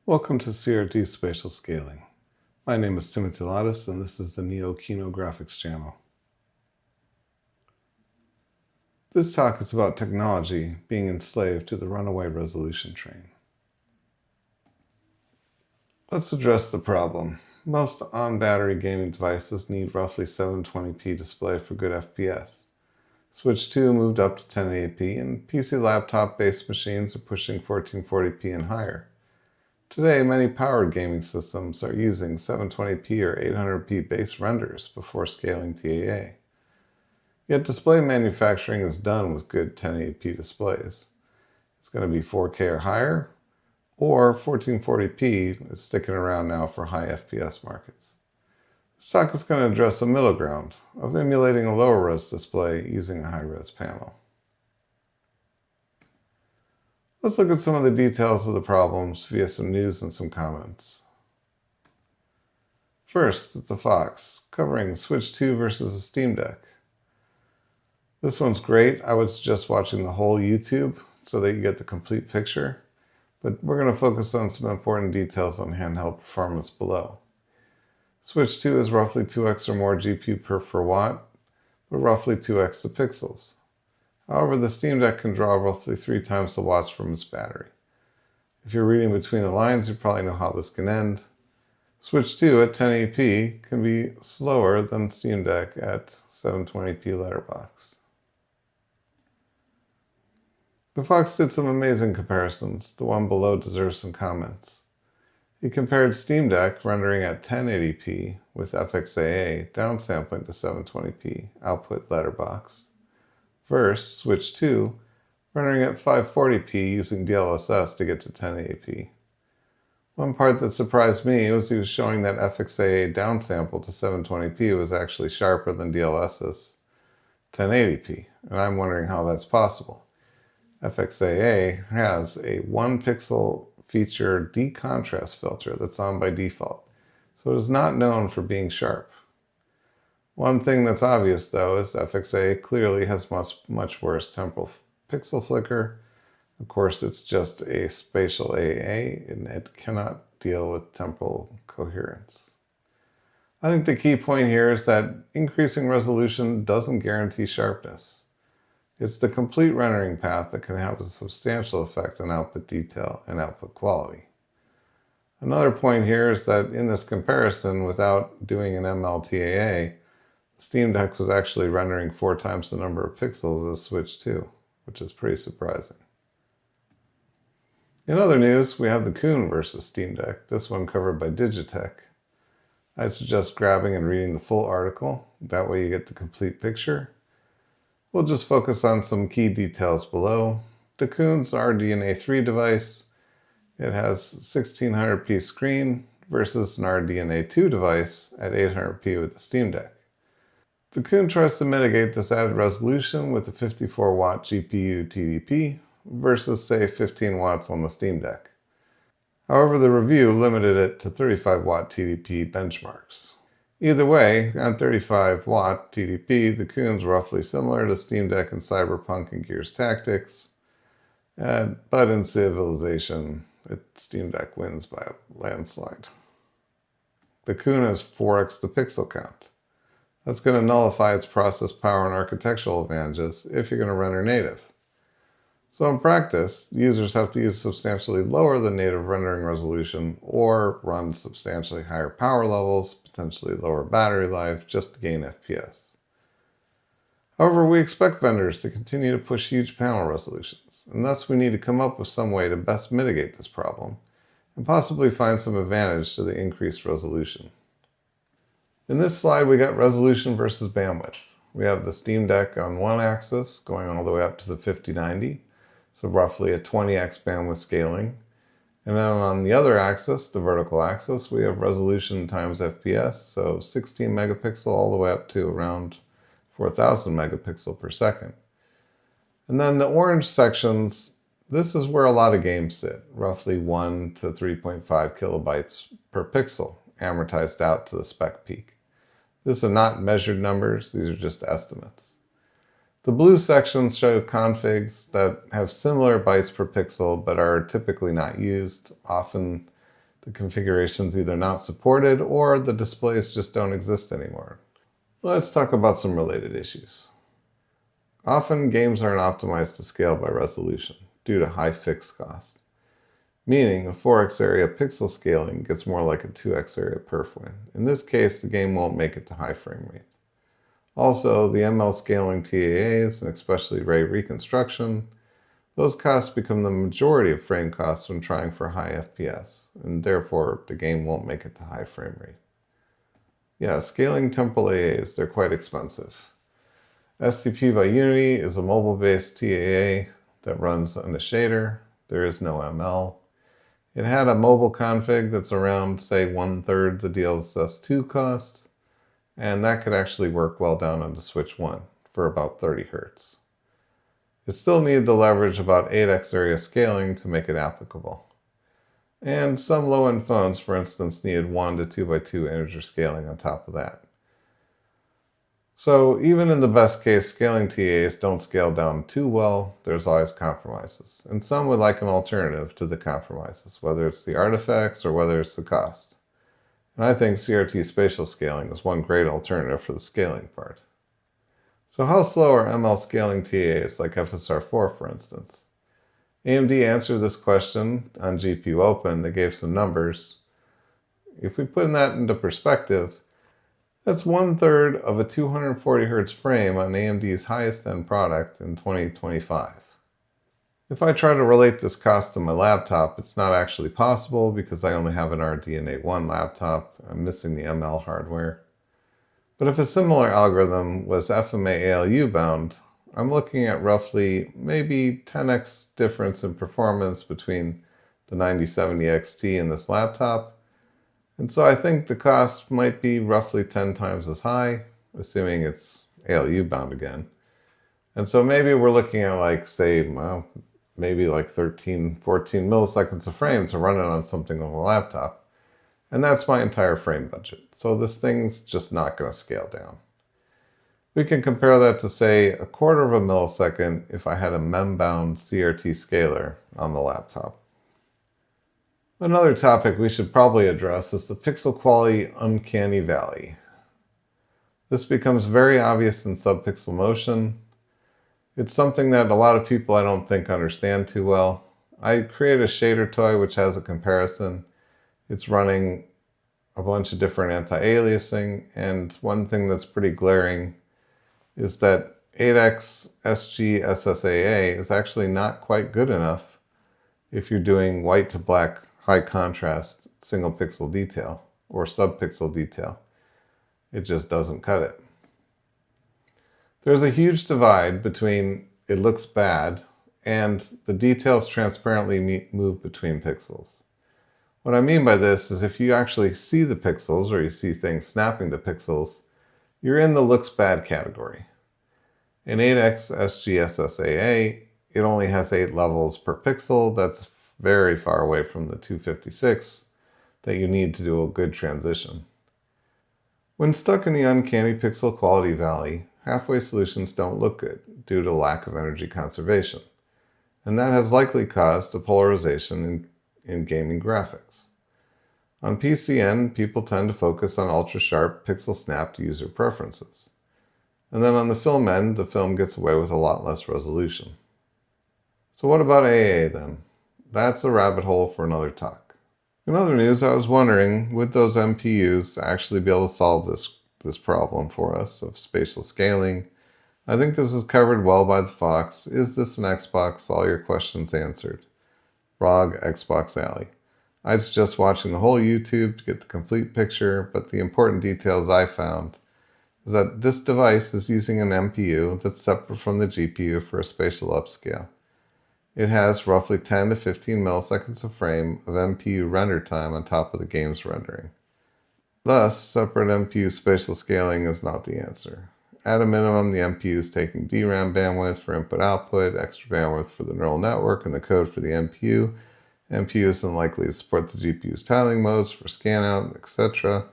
Welcome to CRT Spatial Scaling. My name is Timothy Lattis, and this is the Neo Kino Graphics channel. This talk is about technology being enslaved to the runaway resolution train. Let's address the problem. Most on-battery gaming devices need roughly 720p display for good FPS. Switch 2 moved up to 1080p, and PC laptop-based machines are pushing 1440p and higher. Today, many powered gaming systems are using 720p or 800p base renders before scaling TAA. Yet display manufacturing is done with good 1080p displays. It's going to be 4K or higher, or 1440p is sticking around now for high FPS markets. This talk is going to address a middle ground of emulating a lower res display using a high res panel. Let's look at some of the details of the problems via some news and some comments. First, it's a Fox, covering Switch 2 versus a Steam Deck. This one's great. I would suggest watching the whole YouTube so that you get the complete picture, but we're going to focus on some important details on handheld performance below. Switch 2 is roughly 2x or more GPU per watt, but roughly 2x the pixels. However, the Steam Deck can draw roughly 3 times the watts from its battery. If you're reading between the lines, you probably know how this can end. Switch 2 at 1080p can be slower than Steam Deck at 720p letterbox. The Fox did some amazing comparisons. The one below deserves some comments. He compared Steam Deck rendering at 1080p with FXAA downsampling to 720p output letterbox versus Switch 2 rendering at 540p using DLSS to get to 1080p. One part that surprised me was he was showing that FXAA downsample to 720p was actually sharper than DLSS 1080p, and I'm wondering how that's possible. FXAA has a 1 pixel feature decontrast filter that's on by default, so it is not known for being sharp. One thing that's obvious, though, is FXAA clearly has much worse temporal pixel flicker. Of course, it's just a spatial AA, and it cannot deal with temporal coherence. I think the key point here is that increasing resolution doesn't guarantee sharpness. It's the complete rendering path that can have a substantial effect on output detail and output quality. Another point here is that in this comparison, without doing an MLTAA, Steam Deck was actually rendering 4 times the number of pixels as Switch 2, which is pretty surprising. In other news, we have the Coon versus Steam Deck, this one covered by Digitech. I suggest grabbing and reading the full article, that way you get the complete picture. We'll just focus on some key details below. The Coon's RDNA 3 device, it has 1600p screen versus an RDNA 2 device at 800p with the Steam Deck. The Coon tries to mitigate this added resolution with a 54 watt GPU TDP versus say 15 watts on the Steam Deck. However, the review limited it to 35 watt TDP benchmarks. Either way, on 35 watt TDP, the Coon's roughly similar to Steam Deck and Cyberpunk and Gears Tactics, but in Civilization, Steam Deck wins by a landslide. The Coon has 4x the pixel count. That's going to nullify its process power and architectural advantages if you're going to render native. So in practice, users have to use substantially lower than native rendering resolution or run substantially higher power levels, potentially lower battery life, just to gain FPS. However, we expect vendors to continue to push huge panel resolutions, and thus we need to come up with some way to best mitigate this problem and possibly find some advantage to the increased resolution. In this slide, we got resolution versus bandwidth. We have the Steam Deck on one axis going all the way up to the 5090, so roughly a 20x bandwidth scaling. And then on the other axis, the vertical axis, we have resolution times FPS, so 16 megapixel all the way up to around 4000 megapixel per second. And then the orange sections, this is where a lot of games sit, roughly 1 to 3.5 kilobytes per pixel, amortized out to the spec peak. These are not measured numbers, these are just estimates. The blue sections show configs that have similar bytes per pixel but are typically not used. Often The configuration's either not supported or the displays just don't exist anymore. Let's talk about some related issues. Often games aren't optimized to scale by resolution due to high fixed cost, meaning a 4x area pixel scaling gets more like a 2x area perf win. In this case, the game won't make it to high frame rate. Also, the ML scaling TAAs, and especially ray reconstruction, those costs become the majority of frame costs when trying for high FPS, and therefore the game won't make it to high frame rate. Yeah, scaling temporal AAs, they're quite expensive. STP by Unity is a mobile-based TAA that runs on a shader. There is no ML. It had a mobile config that's around, say, 1/3 the DLSS 2 cost, and that could actually work well down onto Switch 1 for about 30 Hz. It still needed to leverage about 8x area scaling to make it applicable. And some low-end phones, for instance, needed 1 to 2x2 integer scaling on top of that. So even in the best case, scaling TAs don't scale down too well. There's always compromises. And some would like an alternative to the compromises, whether it's the artifacts or whether it's the cost. And I think CRT Spatial Scaling is one great alternative for the scaling part. So how slow are ML scaling TAs like FSR4, for instance? AMD answered this question on GPU Open. They gave some numbers. If we put that into perspective, that's 1/3 of a 240 Hz frame on AMD's highest end product in 2025. If I try to relate this cost to my laptop, it's not actually possible because I only have an RDNA 1 laptop. I'm missing the ML hardware. But if a similar algorithm was FMA ALU bound, I'm looking at roughly maybe 10x difference in performance between the 9070 XT and this laptop. And so I think the cost might be roughly 10 times as high, assuming it's ALU bound again. And so maybe we're looking at like, say, well, maybe like 13, 14 milliseconds a frame to run it on something on a laptop. And that's my entire frame budget. So this thing's just not going to scale down. We can compare that to, say, 1/4 of a millisecond if I had a mem-bound CRT scaler on the laptop. Another topic we should probably address is the pixel quality uncanny valley. This becomes very obvious in subpixel motion. It's something that a lot of people I don't think understand too well. I created a shader toy which has a comparison. It's running a bunch of different anti-aliasing, and one thing that's pretty glaring is that 8x SG SSAA is actually not quite good enough if you're doing white to black high contrast single pixel detail or subpixel detail. It just doesn't cut it. There's a huge divide between it looks bad and the details transparently move between pixels. What I mean by this is if you actually see the pixels or you see things snapping to pixels, you're in the looks bad category. In 8x SGSSAA, it only has 8 levels per pixel. That's very far away from the 256 that you need to do a good transition. When stuck in the uncanny pixel quality valley, halfway solutions don't look good due to lack of energy conservation. And that has likely caused a polarization in gaming graphics. On PCN, people tend to focus on ultra-sharp pixel-snapped user preferences. And then on the film end, the film gets away with a lot less resolution. So what about AA then? That's a rabbit hole for another talk. In other news, I was wondering, would those MPUs actually be able to solve this problem for us of spatial scaling? I think this is covered well by the Fox. Is this an Xbox? All your questions answered. ROG Xbox Alley. I'd suggest watching the whole YouTube to get the complete picture, but the important details I found is that this device is using an MPU that's separate from the GPU for a spatial upscale. It has roughly 10 to 15 milliseconds a frame of MPU render time on top of the game's rendering. Thus, separate MPU spatial scaling is not the answer. At a minimum, the MPU is taking DRAM bandwidth for input-output, extra bandwidth for the neural network, and the code for the MPU. MPU isn't likely to support the GPU's tiling modes for scan-out, etc.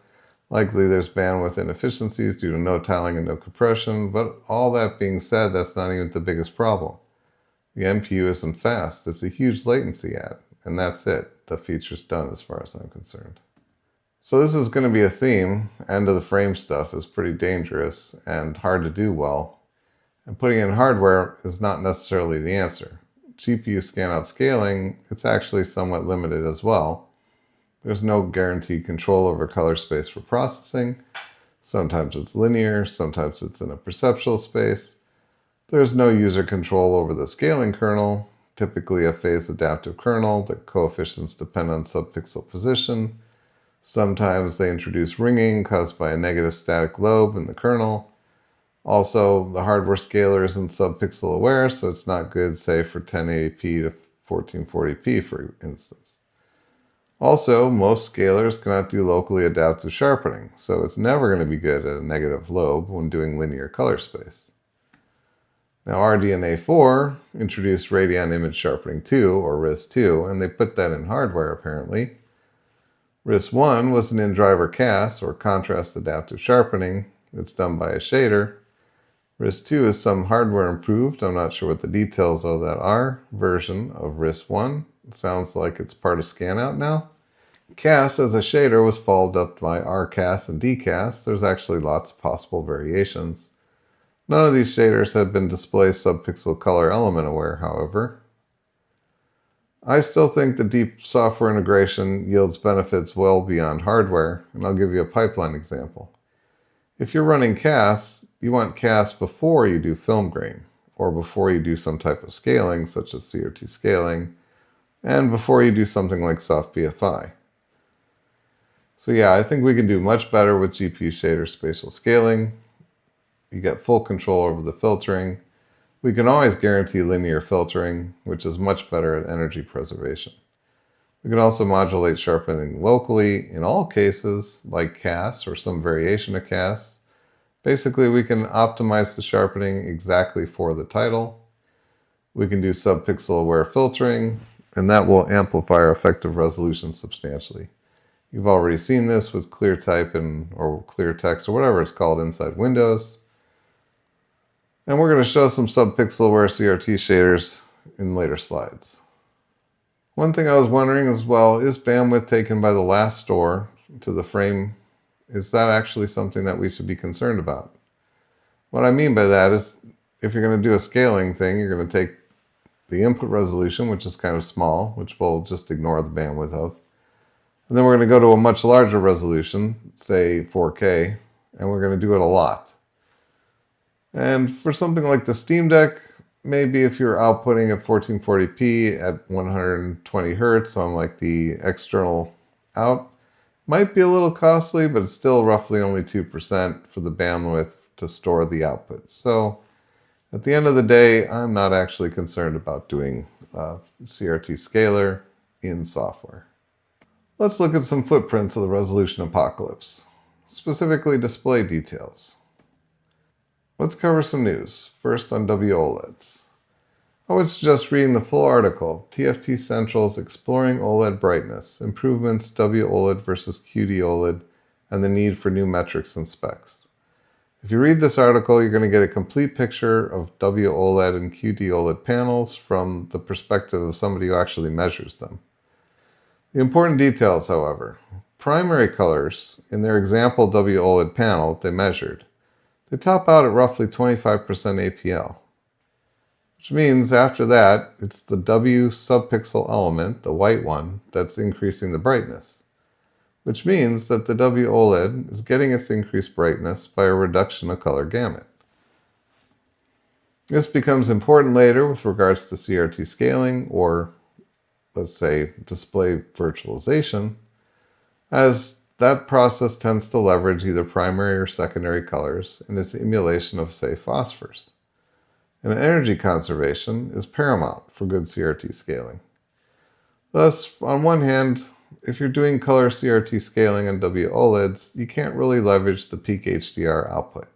Likely there's bandwidth inefficiencies due to no tiling and no compression, but all that being said, that's not even the biggest problem. The MPU isn't fast, it's a huge latency add, and that's it. The feature's done as far as I'm concerned. So this is going to be a theme. End of the frame stuff is pretty dangerous and hard to do well. And putting in hardware is not necessarily the answer. GPU scan-out scaling, it's actually somewhat limited as well. There's no guaranteed control over color space for processing. Sometimes it's linear, sometimes it's in a perceptual space. There's no user control over the scaling kernel, typically a phase adaptive kernel. The coefficients depend on subpixel position. Sometimes they introduce ringing caused by a negative static lobe in the kernel. Also, the hardware scaler isn't subpixel aware, so it's not good, say, for 1080p to 1440p, for instance. Also, most scalers cannot do locally adaptive sharpening, so it's never going to be good at a negative lobe when doing linear color space. Now, RDNA4 introduced Radeon Image Sharpening 2, or RIS2, and they put that in hardware apparently. RIS1 was an in-driver CAS, or contrast adaptive sharpening. It's done by a shader. RIS2 is some hardware improved, I'm not sure what the details of that are, version of RIS1. It sounds like it's part of ScanOut now. CAS as a shader was followed up by RCAS and DCAS. There's actually lots of possible variations. None of these shaders have been display subpixel color element aware, however. I still think the deep software integration yields benefits well beyond hardware, and I'll give you a pipeline example. If you're running CAS, you want CAS before you do film grain, or before you do some type of scaling, such as CRT scaling, and before you do something like soft BFI. So yeah, I think we can do much better with GPU shader spatial scaling. You get full control over the filtering. We can always guarantee linear filtering, which is much better at energy preservation. We can also modulate sharpening locally in all cases, like CAS or some variation of CAS. Basically, we can optimize the sharpening exactly for the title. We can do subpixel aware filtering, and that will amplify our effective resolution substantially. You've already seen this with clear type or clear text or whatever it's called inside Windows. And we're going to show some subpixel aware CRT shaders in later slides. One thing I was wondering as well, is bandwidth taken by the last store to the frame? Is that actually something that we should be concerned about? What I mean by that is, if you're going to do a scaling thing, you're going to take the input resolution, which is kind of small, which we'll just ignore the bandwidth of. And then we're going to go to a much larger resolution, say 4K, and we're going to do it a lot. And for something like the Steam Deck, maybe if you're outputting at 1440p at 120 Hertz on like the external out, might be a little costly, but it's still roughly only 2% for the bandwidth to store the output. So at the end of the day, I'm not actually concerned about doing CRT scaler in software. Let's look at some footprints of the resolution apocalypse, specifically display details. Let's cover some news, first on WOLEDs. I would suggest reading the full article, TFT Central's Exploring OLED Brightness, Improvements WOLED versus QD-OLED, and the Need for New Metrics and Specs. If you read this article, you're going to get a complete picture of WOLED and QD-OLED panels from the perspective of somebody who actually measures them. The important details, however, primary colors in their example WOLED panel they measured, they top out at roughly 25% APL. Which means after that, it's the W subpixel element, the white one, that's increasing the brightness. Which means that the WOLED is getting its increased brightness by a reduction of color gamut. This becomes important later with regards to CRT scaling, or let's say display virtualization, as that process tends to leverage either primary or secondary colors in its emulation of, say, phosphors. And energy conservation is paramount for good CRT scaling. Thus, on one hand, if you're doing color CRT scaling on WOLEDs, you can't really leverage the peak HDR output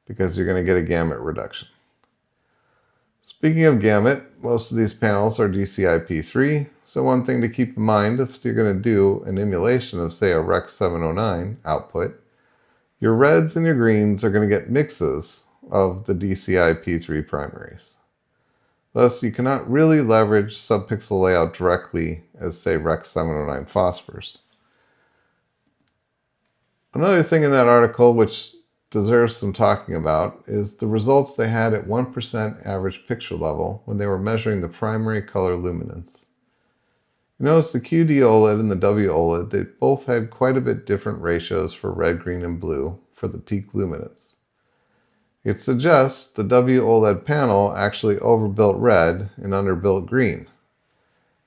because you're going to get a gamut reduction. Speaking of gamut, most of these panels are DCI-P3, so one thing to keep in mind if you're going to do an emulation of, say, a Rec 709 output, your reds and your greens are going to get mixes of the DCI-P3 primaries. Thus, you cannot really leverage subpixel layout directly as, say, Rec 709 phosphors. Another thing in that article which deserves some talking about is the results they had at 1% average picture level when they were measuring the primary color luminance. You notice the QD OLED and the W OLED, they both had quite a bit different ratios for red, green, and blue for the peak luminance. It suggests the W OLED panel actually overbuilt red and underbuilt green.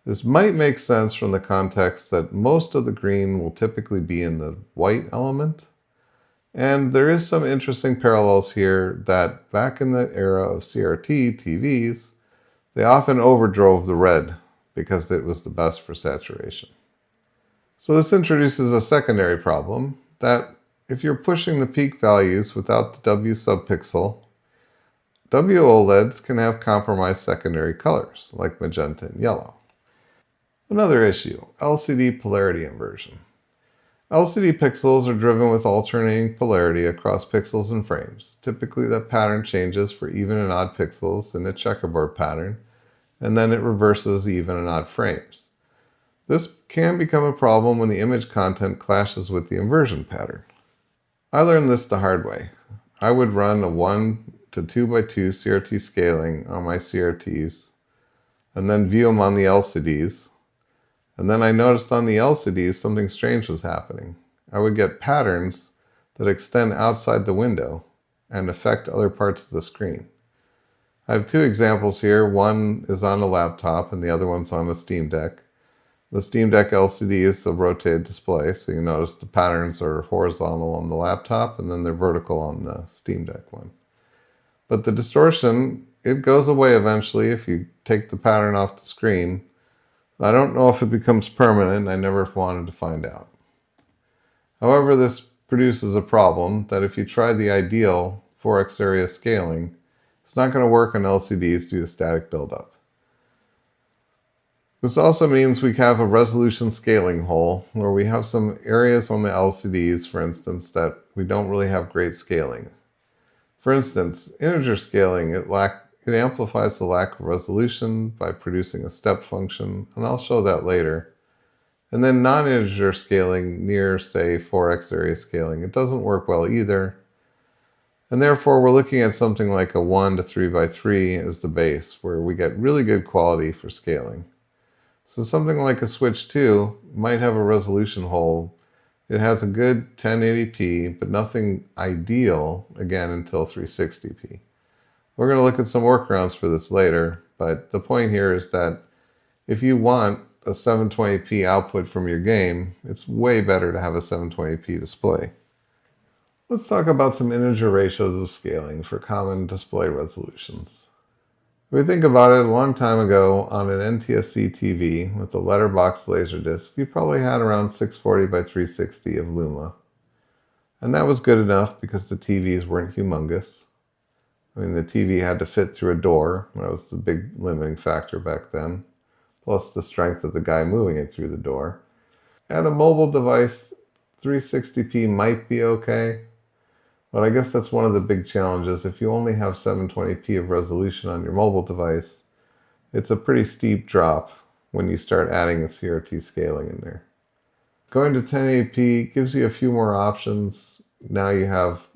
This might make sense from the context that most of the green will typically be in the white element. And there is some interesting parallels here that back in the era of CRT TVs, they often overdrove the red because it was the best for saturation. So this introduces a secondary problem that if you're pushing the peak values without the W subpixel, W OLEDs can have compromised secondary colors like magenta and yellow. Another issue, LCD polarity inversion. LCD pixels are driven with alternating polarity across pixels and frames. Typically that pattern changes for even and odd pixels in a checkerboard pattern, and then it reverses even and odd frames. This can become a problem when the image content clashes with the inversion pattern. I learned this the hard way. I would run a 1 to 2 by 2 CRT scaling on my CRTs, and then view them on the LCDs. And then I noticed on the LCDs something strange was happening. I would get patterns that extend outside the window and affect other parts of the screen. I have two examples here. One is on a laptop and the other one's on a Steam Deck. The Steam Deck LCD is a rotated display, so you notice the patterns are horizontal on the laptop and then they're vertical on the Steam Deck one. But the distortion, it goes away eventually if you take the pattern off the screen. I don't know if it becomes permanent. I never wanted to find out. However, this produces a problem that if you try the ideal 4x area scaling, it's not going to work on LCDs due to static buildup. This also means we have a resolution scaling hole where we have some areas on the LCDs, for instance, that we don't really have great scaling. For instance, integer scaling, it amplifies the lack of resolution by producing a step function, and I'll show that later. And then non-integer scaling near, say, 4x area scaling, it doesn't work well either. And therefore, we're looking at something like a 1 to 3 by 3 as the base, where we get really good quality for scaling. So something like a Switch 2 might have a resolution hole. It has a good 1080p, but nothing ideal, again, until 360p. We're going to look at some workarounds for this later, but the point here is that if you want a 720p output from your game, it's way better to have a 720p display. Let's talk about some integer ratios of scaling for common display resolutions. If we think about it, a long time ago on an NTSC TV with a letterbox laserdisc, you probably had around 640 by 360 of luma. And that was good enough because the TVs weren't humongous. I mean, the TV had to fit through a door. That was the big limiting factor back then. Plus the strength of the guy moving it through the door. At a mobile device, 360p might be okay. But I guess that's one of the big challenges. If you only have 720p of resolution on your mobile device, it's a pretty steep drop when you start adding a CRT scaling in there. Going to 1080p gives you a few more options. Now you have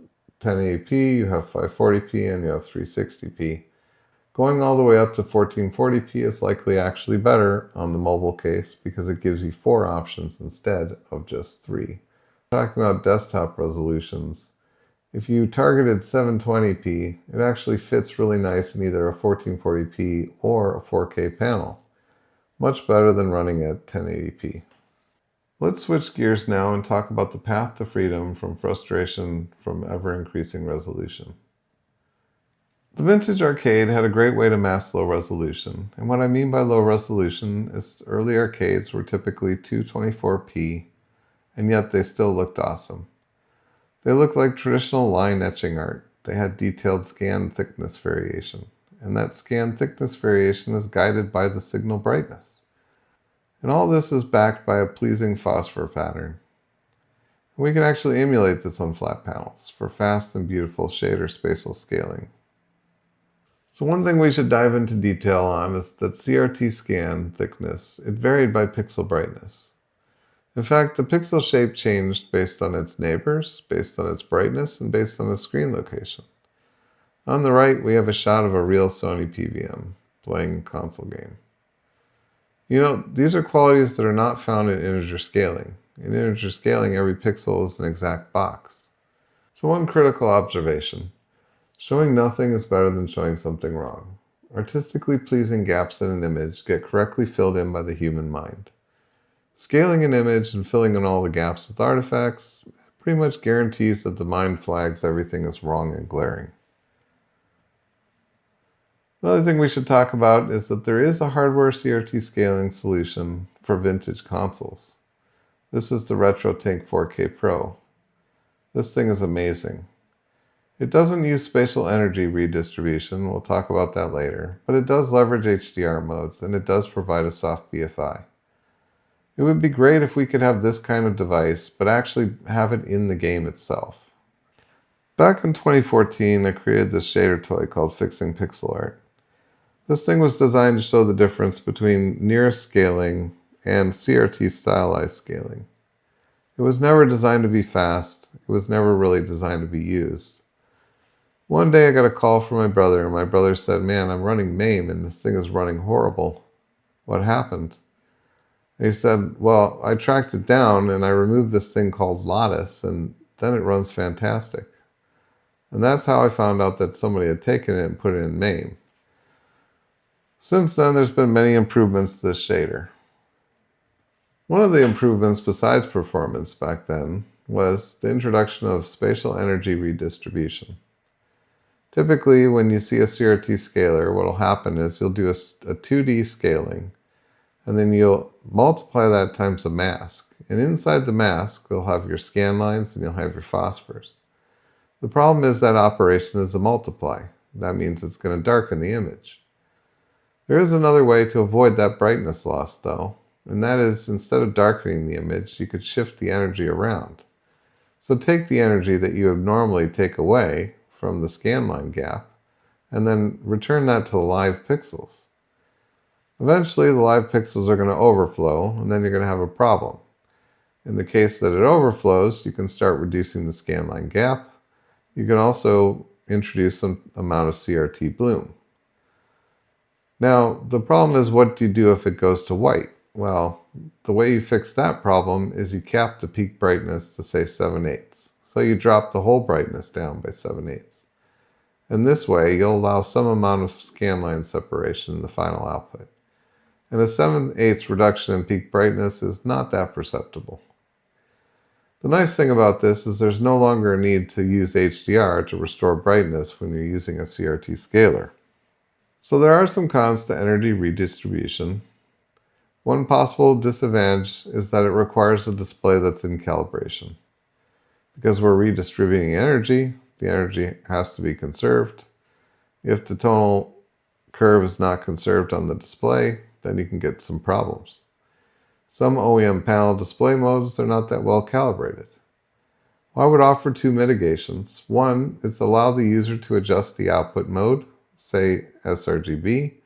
1080p, you have 540p, and you have 360p. Going all the way up to 1440p is likely actually better on the mobile case because it gives you 4 options instead of just 3. Talking about desktop resolutions, if you targeted 720p, it actually fits really nice in either a 1440p or a 4K panel. Much better than running at 1080p. Let's switch gears now and talk about the path to freedom from frustration from ever-increasing resolution. The vintage arcade had a great way to mask low resolution, and what I mean by low resolution is early arcades were typically 224p, and yet they still looked awesome. They looked like traditional line etching art. They had detailed scan thickness variation, and that scan thickness variation is guided by the signal brightness. And all this is backed by a pleasing phosphor pattern. We can actually emulate this on flat panels for fast and beautiful shader spatial scaling. So one thing we should dive into detail on is that CRT scan thickness, it varied by pixel brightness. In fact, the pixel shape changed based on its neighbors, based on its brightness, and based on its screen location. On the right, we have a shot of a real Sony PVM playing a console game. These are qualities that are not found in integer scaling. In integer scaling, every pixel is an exact box. So one critical observation. Showing nothing is better than showing something wrong. Artistically pleasing gaps in an image get correctly filled in by the human mind. Scaling an image and filling in all the gaps with artifacts pretty much guarantees that the mind flags everything as wrong and glaring. Another thing we should talk about is that there is a hardware CRT scaling solution for vintage consoles. This is the RetroTink 4K Pro. This thing is amazing. It doesn't use spatial energy redistribution, we'll talk about that later, but it does leverage HDR modes and it does provide a soft BFI. It would be great if we could have this kind of device, but actually have it in the game itself. Back in 2014, I created this shader toy called Fixing Pixel Art. This thing was designed to show the difference between nearest scaling and CRT stylized scaling. It was never designed to be fast. It was never really designed to be used. One day I got a call from my brother, and my brother said, "Man, I'm running MAME and this thing is running horrible. What happened?" And he said, "Well, I tracked it down and I removed this thing called Lattice, and then it runs fantastic." And that's how I found out that somebody had taken it and put it in MAME. Since then, there's been many improvements to this shader. One of the improvements besides performance back then was the introduction of spatial energy redistribution. Typically, when you see a CRT scaler, what will happen is you'll do a 2D scaling, and then you'll multiply that times a mask. And inside the mask, you'll have your scan lines and you'll have your phosphors. The problem is that operation is a multiply. That means it's going to darken the image. There is another way to avoid that brightness loss, though, and that is, instead of darkening the image, you could shift the energy around. So take the energy that you would normally take away from the scanline gap, and then return that to the live pixels. Eventually, the live pixels are going to overflow, and then you're going to have a problem. In the case that it overflows, you can start reducing the scanline gap. You can also introduce some amount of CRT bloom. Now, the problem is, what do you do if it goes to white? Well, the way you fix that problem is you cap the peak brightness to, say, 7/8. So you drop the whole brightness down by 7/8. And this way, you'll allow some amount of scanline separation in the final output. And a 7/8 reduction in peak brightness is not that perceptible. The nice thing about this is there's no longer a need to use HDR to restore brightness when you're using a CRT scaler. So there are some cons to energy redistribution. One possible disadvantage is that it requires a display that's in calibration. Because we're redistributing energy, the energy has to be conserved. If the tonal curve is not conserved on the display, then you can get some problems. Some OEM panel display modes are not that well calibrated. Well, I would offer two mitigations. One is allow the user to adjust the output mode, say sRGB,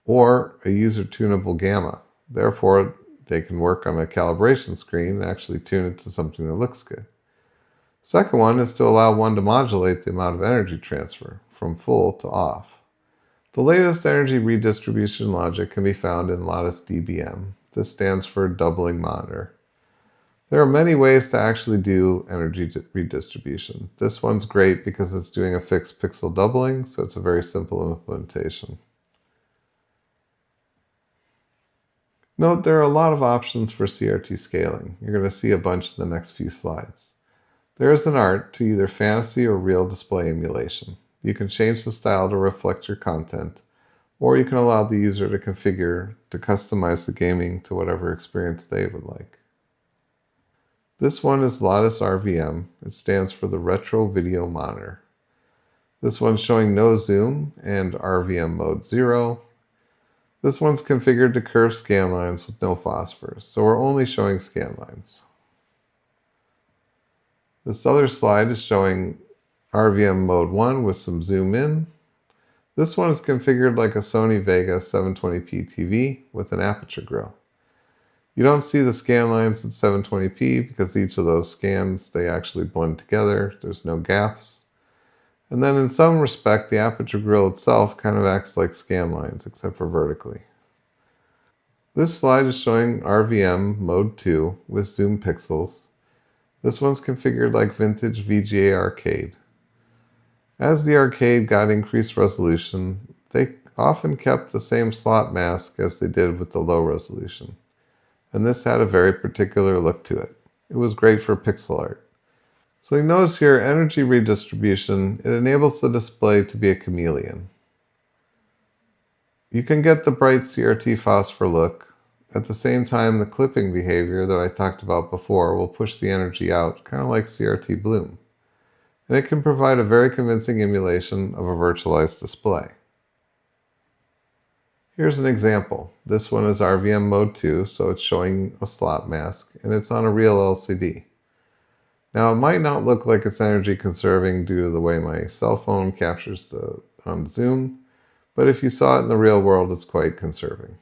or a user tunable gamma. Therefore, they can work on a calibration screen and actually tune it to something that looks good. Second one is to allow one to modulate the amount of energy transfer from full to off. The latest energy redistribution logic can be found in Lattice DBM. This stands for doubling monitor. There are many ways to actually do energy redistribution. This one's great because it's doing a fixed pixel doubling, so it's a very simple implementation. Note there are a lot of options for CRT scaling. You're going to see a bunch in the next few slides. There is an art to either fantasy or real display emulation. You can change the style to reflect your content, or you can allow the user to configure to customize the gaming to whatever experience they would like. This one is Lattice RVM. It stands for the Retro Video Monitor. This one's showing no zoom and RVM mode 0. This one's configured to curve scanlines with no phosphors, so we're only showing scanlines. This other slide is showing RVM mode 1 with some zoom in. This one is configured like a Sony Vega 720p TV with an aperture grill. You don't see the scan lines at 720p because each of those scans, they actually blend together. There's no gaps. And then in some respect, the aperture grill itself kind of acts like scan lines, except for vertically. This slide is showing RVM Mode 2 with zoom pixels. This one's configured like vintage VGA arcade. As the arcade got increased resolution, they often kept the same slot mask as they did with the low resolution. And this had a very particular look to it. It was great for pixel art. So you notice here, energy redistribution, it enables the display to be a chameleon. You can get the bright CRT phosphor look. At the same time, the clipping behavior that I talked about before will push the energy out, kind of like CRT bloom. And it can provide a very convincing emulation of a virtualized display. Here's an example. This one is RVM Mode 2, so it's showing a slot mask, and it's on a real LCD. Now, it might not look like it's energy conserving due to the way my cell phone captures the zoom, but if you saw it in the real world, it's quite conserving.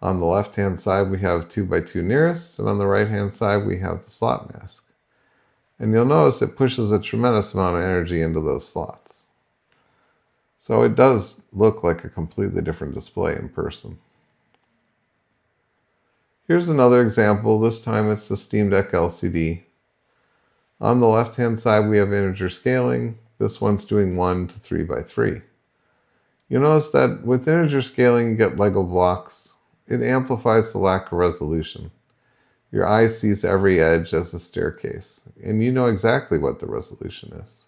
On the left-hand side, we have 2x2 nearest, and on the right-hand side, we have the slot mask. And you'll notice it pushes a tremendous amount of energy into those slots. So it does look like a completely different display in person. Here's another example. This time it's the Steam Deck LCD. On the left-hand side, we have integer scaling. This one's doing 1 to 3x3. You'll notice that with integer scaling, you get Lego blocks. It amplifies the lack of resolution. Your eye sees every edge as a staircase, and you know exactly what the resolution is.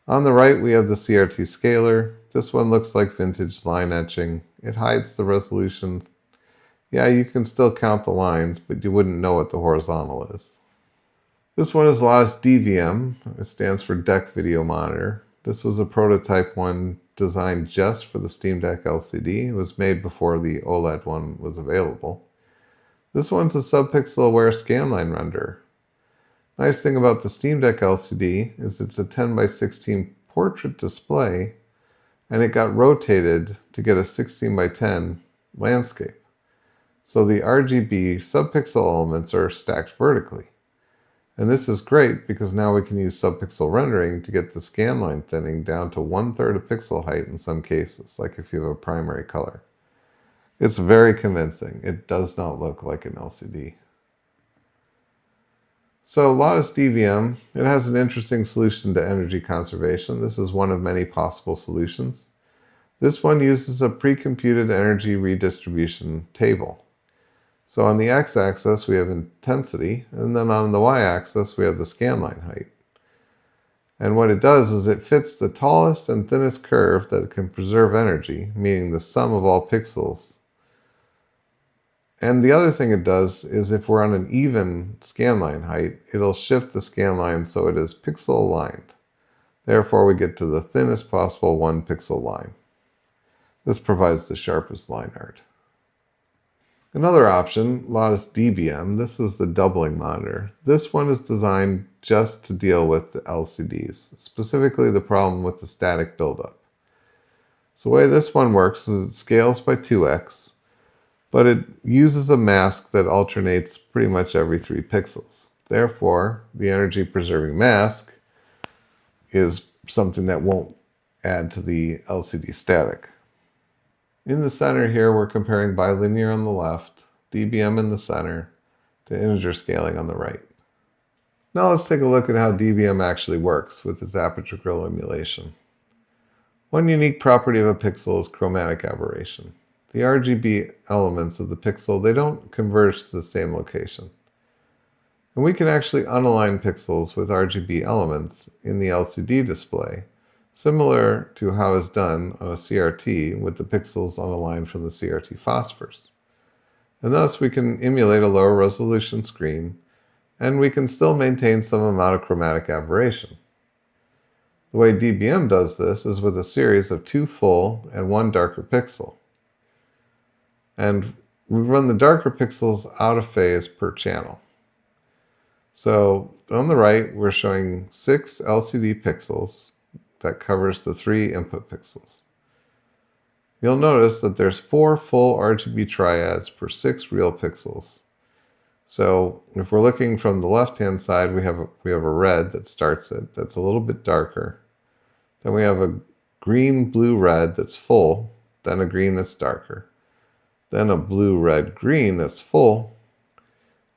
On the right, we have the CRT scaler. This one looks like vintage line etching. It hides the resolution. Yeah, you can still count the lines, but you wouldn't know what the horizontal is. This one is Lattice DVM. It stands for Deck Video Monitor. This was a prototype one designed just for the Steam Deck LCD. It was made before the OLED one was available. This one's a subpixel-aware scanline renderer. Nice thing about the Steam Deck LCD is it's a 10x16 portrait display, and it got rotated to get a 16x10 landscape. So the RGB subpixel elements are stacked vertically. And this is great because now we can use subpixel rendering to get the scanline thinning down to 1/3 of pixel height in some cases, like if you have a primary color. It's very convincing. It does not look like an LCD. So Lattice DVM, it has an interesting solution to energy conservation. This is one of many possible solutions. This one uses a pre-computed energy redistribution table. So on the x-axis, we have intensity, and then on the y-axis, we have the scanline height. And what it does is it fits the tallest and thinnest curve that can preserve energy, meaning the sum of all pixels. And the other thing it does is if we're on an even scanline height, it'll shift the scanline so it is pixel aligned. Therefore, we get to the thinnest possible 1 pixel line. This provides the sharpest line art. Another option, Lattice DBM, this is the doubling monitor. This one is designed just to deal with the LCDs, specifically the problem with the static buildup. So the way this one works is it scales by 2x, but it uses a mask that alternates pretty much every 3 pixels. Therefore, the energy preserving mask is something that won't add to the LCD static. In the center here, we're comparing bilinear on the left, DBM in the center, to integer scaling on the right. Now let's take a look at how DBM actually works with its aperture grill emulation. One unique property of a pixel is chromatic aberration. The RGB elements of the pixel, they don't converge to the same location. And we can actually unalign pixels with RGB elements in the LCD display, similar to how it's done on a CRT with the pixels unaligned from the CRT phosphors. And thus we can emulate a lower resolution screen, and we can still maintain some amount of chromatic aberration. The way DBM does this is with a series of 2 full and 1 darker pixel. And we run the darker pixels out of phase per channel. So on the right, we're showing 6 LCD pixels that covers the 3 input pixels. You'll notice that there's 4 full RGB triads per 6 real pixels. So if we're looking from the left-hand side, we have a red that starts it, that's a little bit darker. Then we have a green, blue, red that's full, then a green that's darker. Then a blue, red, green that's full,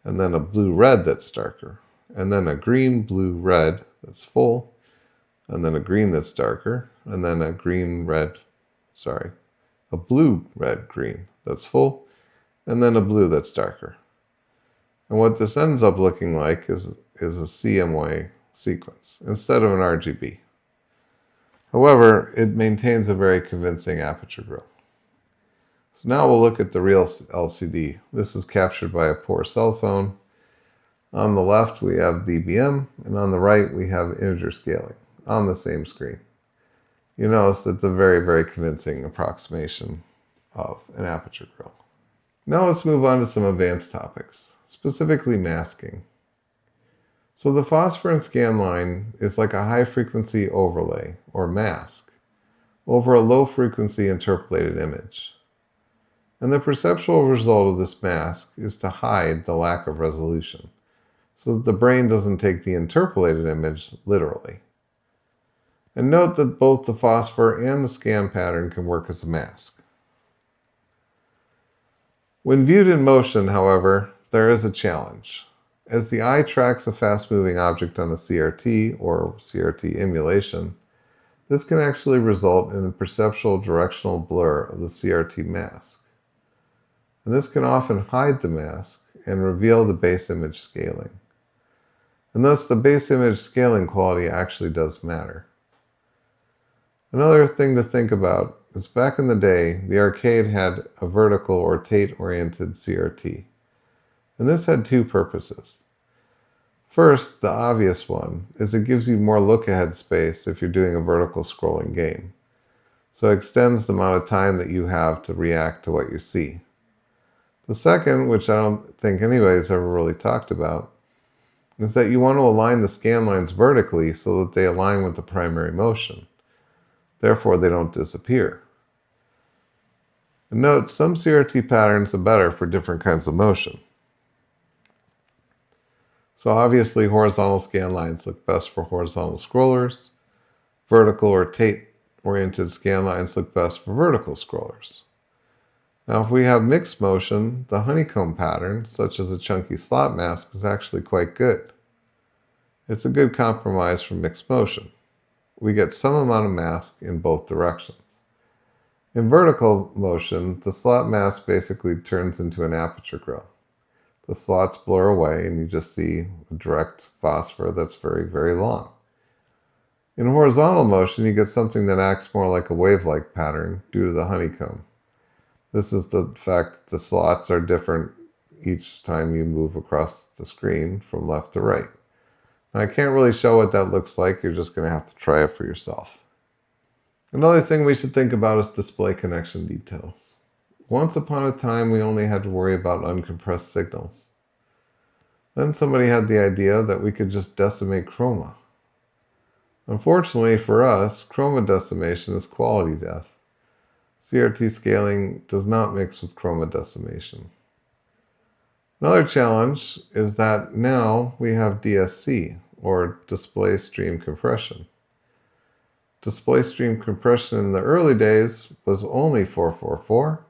and then a blue, red that's darker. And then a green, blue, red that's full, and then a green that's darker, and then a blue, red, green that's full, and then a blue that's darker. And what this ends up looking like is a CMY sequence instead of an RGB. However, it maintains a very convincing aperture growth. So now we'll look at the real LCD. This is captured by a poor cell phone. On the left we have dBm, and on the right we have integer scaling on the same screen. You notice it's a very, very convincing approximation of an aperture growth. Now let's move on to some advanced topics, specifically masking. So the phosphor scan line is like a high-frequency overlay, or mask, over a low-frequency interpolated image. And the perceptual result of this mask is to hide the lack of resolution, so that the brain doesn't take the interpolated image literally. And note that both the phosphor and the scan pattern can work as a mask. When viewed in motion, however, there is a challenge. As the eye tracks a fast-moving object on a CRT or CRT emulation, this can actually result in a perceptual directional blur of the CRT mask. And this can often hide the mask and reveal the base image scaling. And thus the base image scaling quality actually does matter. Another thing to think about is back in the day, the arcade had a vertical or Tate-oriented CRT. And this had 2 purposes. First, the obvious one, is it gives you more look-ahead space if you're doing a vertical scrolling game. So it extends the amount of time that you have to react to what you see. The second, which I don't think anybody's ever really talked about, is that you want to align the scan lines vertically so that they align with the primary motion. Therefore, they don't disappear. And note, some CRT patterns are better for different kinds of motion. So obviously, horizontal scan lines look best for horizontal scrollers. Vertical or Tate-oriented scan lines look best for vertical scrollers. Now, if we have mixed motion, the honeycomb pattern, such as a chunky slot mask, is actually quite good. It's a good compromise for mixed motion. We get some amount of mask in both directions. In vertical motion, the slot mask basically turns into an aperture growth. The slots blur away and you just see a direct phosphor that's very, very long. In horizontal motion, you get something that acts more like a wave-like pattern due to the honeycomb. This is the fact that the slots are different each time you move across the screen from left to right. Now, I can't really show what that looks like. You're just going to have to try it for yourself. Another thing we should think about is display connection details. Once upon a time, we only had to worry about uncompressed signals. Then somebody had the idea that we could just decimate chroma. Unfortunately for us, chroma decimation is quality death. CRT scaling does not mix with chroma decimation. Another challenge is that now we have DSC, or display stream compression. Display stream compression in the early days was only 444,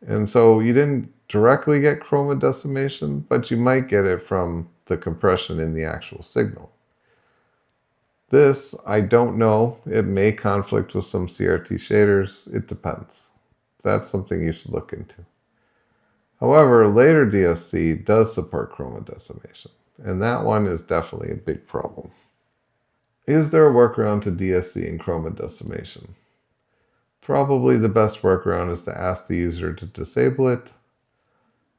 and so you didn't directly get chroma decimation, but you might get it from the compression in the actual signal. This, I don't know. It may conflict with some CRT shaders. It depends. That's something you should look into. However, later DSC does support chroma decimation, and that one is definitely a big problem. Is there a workaround to DSC and chroma decimation? Probably the best workaround is to ask the user to disable it.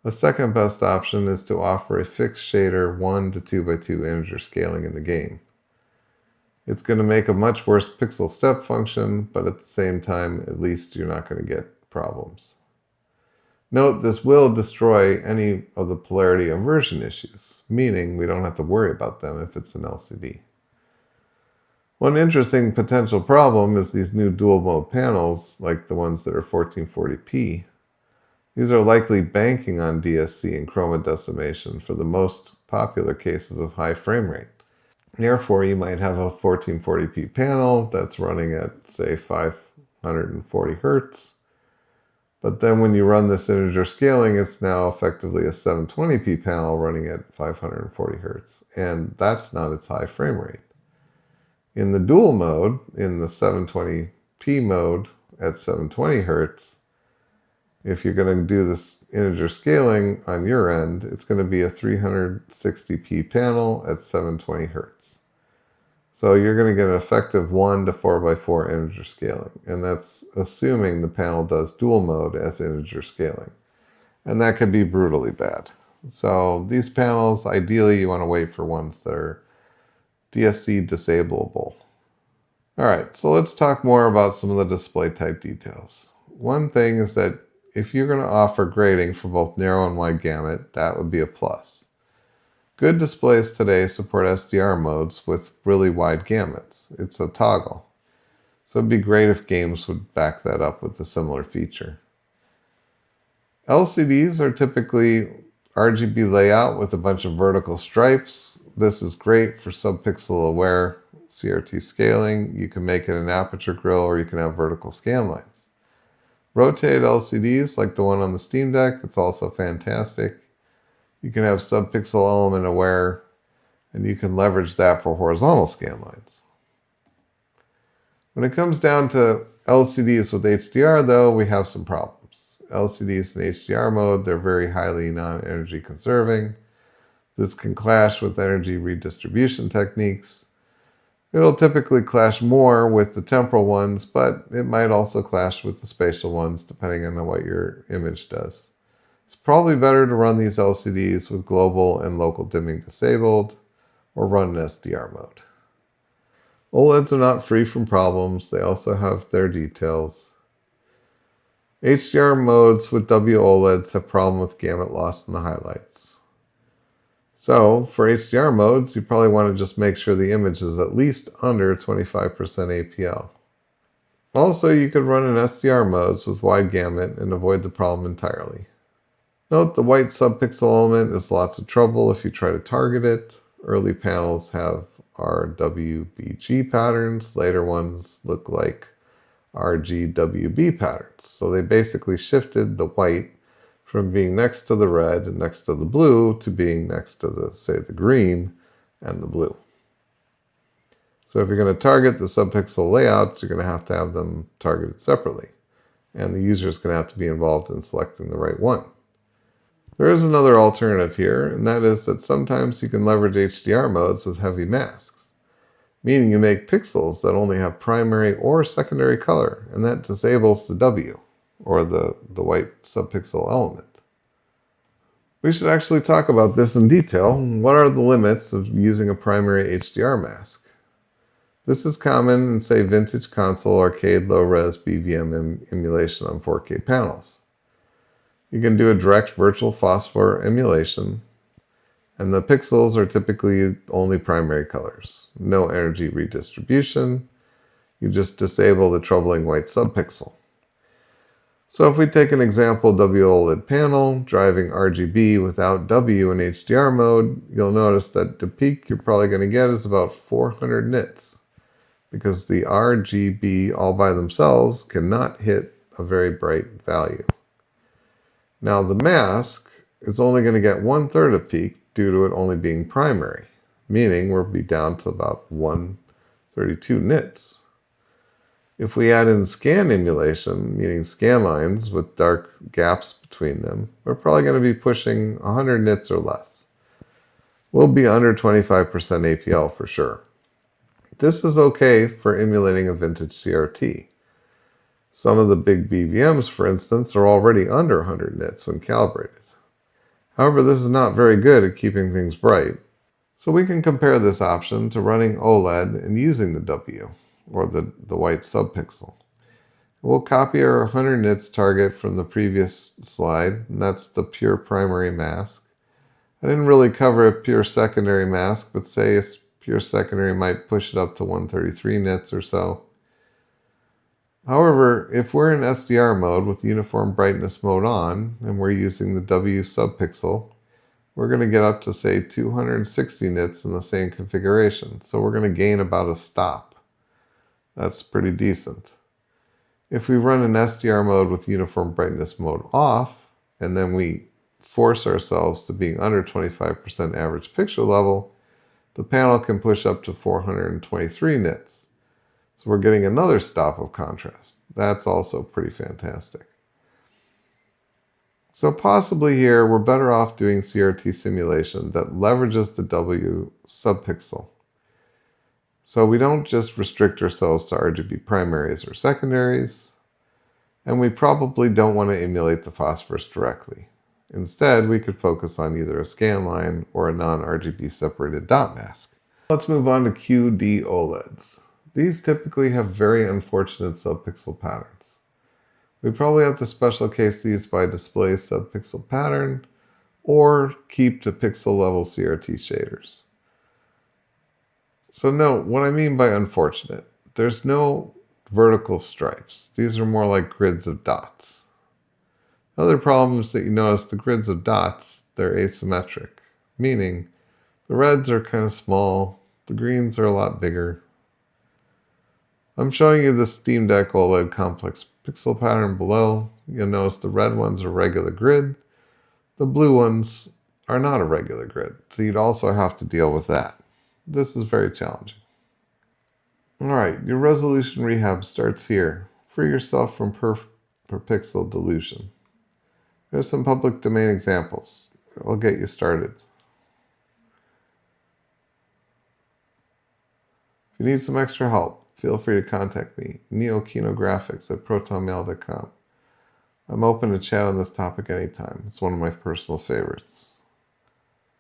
A second best option is to offer a fixed shader 1 to 2x2 integer scaling in the game. It's going to make a much worse pixel step function, but at the same time, at least you're not going to get problems. Note, this will destroy any of the polarity inversion issues, meaning we don't have to worry about them if it's an LCD. One interesting potential problem is these new dual mode panels, like the ones that are 1440p. These are likely banking on DSC and chroma decimation for the most popular cases of high frame rate. Therefore, you might have a 1440p panel that's running at, say, 540 hertz. But then when you run this integer scaling, it's now effectively a 720p panel running at 540 hertz. And that's not its high frame rate. In the dual mode, in the 720p mode at 720 hertz, if you're going to do this integer scaling on your end, it's going to be a 360p panel at 720 hertz. So you're going to get an effective 1 to 4x4 integer scaling. And that's assuming the panel does dual mode as integer scaling. And that could be brutally bad. So these panels, ideally you want to wait for ones that are DSC disableable. Alright, so let's talk more about some of the display type details. One thing is that if you're going to offer grading for both narrow and wide gamut, that would be a plus. Good displays today support SDR modes with really wide gamuts. It's a toggle. So it'd be great if games would back that up with a similar feature. LCDs are typically RGB layout with a bunch of vertical stripes. This is great for subpixel aware CRT scaling. You can make it an aperture grill or you can have vertical scan lines. Rotated LCDs like the one on the Steam Deck, it's also fantastic. You can have subpixel element aware and you can leverage that for horizontal scan lines. When it comes down to LCDs with HDR though, we have some problems. LCDs in HDR mode, they're very highly non-energy conserving. This can clash with energy redistribution techniques. It'll typically clash more with the temporal ones, but it might also clash with the spatial ones depending on what your image does. It's probably better to run these LCDs with global and local dimming disabled or run in SDR mode. OLEDs are not free from problems. They also have their details. HDR modes with WOLEDs have problem with gamut loss in the highlights. So for HDR modes, you probably want to just make sure the image is at least under 25% APL. Also, you could run in SDR modes with wide gamut and avoid the problem entirely. Note the white subpixel element is lots of trouble if you try to target it. Early panels have RWBG patterns. Later ones look like RGWB patterns. So they basically shifted the white from being next to the red and next to the blue to being next to the, say, the green and the blue. So if you're going to target the subpixel layouts, you're going to have them targeted separately. And the user is going to have to be involved in selecting the right one. There is another alternative here, and that is that sometimes you can leverage HDR modes with heavy masks, meaning you make pixels that only have primary or secondary color, and that disables the W, or the white subpixel element. We should actually talk about this in detail. What are the limits of using a primary HDR mask? This is common in, say, vintage console arcade low-res BVM emulation on 4K panels. You can do a direct virtual phosphor emulation, and the pixels are typically only primary colors. No energy redistribution. You just disable the troubling white subpixel. So if we take an example WOLED panel driving RGB without W in HDR mode, you'll notice that the peak you're probably going to get is about 400 nits, because the RGB all by themselves cannot hit a very bright value. Now the mask is only going to get 1/3 of peak due to it only being primary, meaning we'll be down to about 132 nits. If we add in scan emulation, meaning scan lines with dark gaps between them, we're probably going to be pushing 100 nits or less. We'll be under 25% APL for sure. This is okay for emulating a vintage CRT. Some of the big BVMs, for instance, are already under 100 nits when calibrated. However, this is not very good at keeping things bright. So we can compare this option to running OLED and using the W, or the white subpixel. We'll copy our 100 nits target from the previous slide, and that's the pure primary mask. I didn't really cover a pure secondary mask, but say it's Pure secondary might push it up to 133 nits or so. However, if we're in SDR mode with uniform brightness mode on, and we're using the W subpixel, we're going to get up to, say, 260 nits in the same configuration. So we're going to gain about a stop. That's pretty decent. If we run in SDR mode with uniform brightness mode off, and then we force ourselves to being under 25% average pixel level, the panel can push up to 423 nits. So we're getting another stop of contrast. That's also pretty fantastic. So possibly here, we're better off doing CRT simulation that leverages the W subpixel. So we don't just restrict ourselves to RGB primaries or secondaries, and we probably don't want to emulate the phosphorus directly. Instead, we could focus on either a scan line or a non-RGB separated dot mask. Let's move on to QD OLEDs. These typically have very unfortunate subpixel patterns. We probably have to special case these by display subpixel pattern or keep to pixel level CRT shaders. So note what I mean by unfortunate. There's no vertical stripes. These are more like grids of dots. Other problems that you notice, the grids of dots, they're asymmetric, meaning the reds are kind of small, the greens are a lot bigger. I'm showing you the Steam Deck OLED complex pixel pattern below. You'll notice the red ones are regular grid. The blue ones are not a regular grid, so you'd also have to deal with that. This is very challenging. Alright, your resolution rehab starts here. Free yourself from per pixel dilution. There's some public domain examples. I'll get you started. If you need some extra help, feel free to contact me, neokinographics@protonmail.com. I'm open to chat on this topic anytime. It's one of my personal favorites.